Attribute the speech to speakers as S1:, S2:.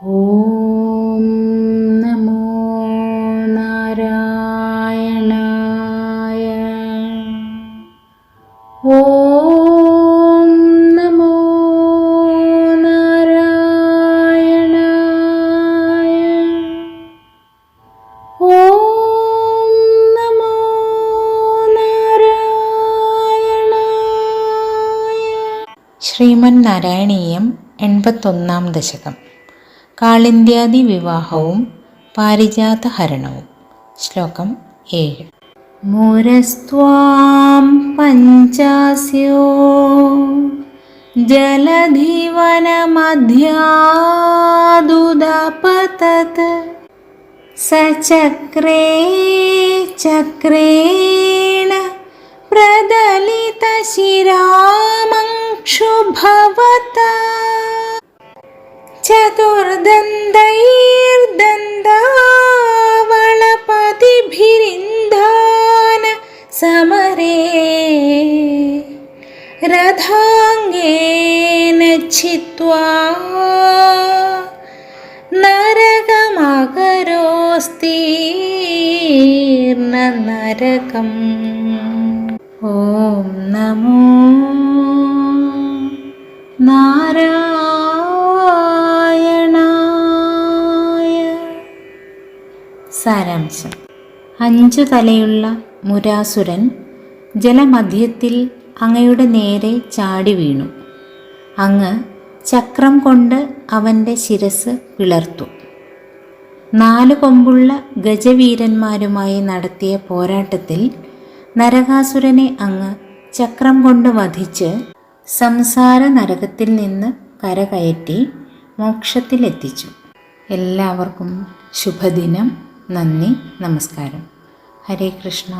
S1: ഓം നമോ നാരായണായ. ഓം നമോ നാരായണായ. ഓം നമോ നാരായണായ. ശ്രീമൻ നാരായണീയം 81-ാം ദശകം. കാളിന്ത്യാദി വിവാഹവും പാരിജാതഹരണവും. ശ്ലോകം 7. മുരസ്ത്വാം പഞ്ചാസ്യോ ജലധിവനമധ്യാദുദപതത് സചക്രേ ചക്രേണ പ്രദലിതശിരാമംക്ഷുഭവത ചതുർദന്തൈർദന്താവളപതിഭിരിന്ധാന സമരേ രഥാംഗേന ഛിത്വാ നരകമകരോസ്തീർണ നരകം. ഓം നമോ നാരായണായ. സാരാംശം. 5 തലയുള്ള മുരാസുരൻ ജലമധ്യത്തിൽ അങ്ങയുടെ നേരെ ചാടി വീണു. അങ്ങ് ചക്രം കൊണ്ട് അവൻ്റെ ശിരസ് പിളർത്തു. 4 കൊമ്പുള്ള ഗജവീരന്മാരുമായി നടത്തിയ പോരാട്ടത്തിൽ നരകാസുരനെ അങ്ങ് ചക്രം കൊണ്ട് വധിച്ച് സംസാര നരകത്തിൽ നിന്ന് കരകയറ്റി മോക്ഷത്തിലെത്തിച്ചു. എല്ലാവർക്കും ശുഭദിനം. നന്ദി, നമസ്കാരം. ഹരേ കൃഷ്ണ.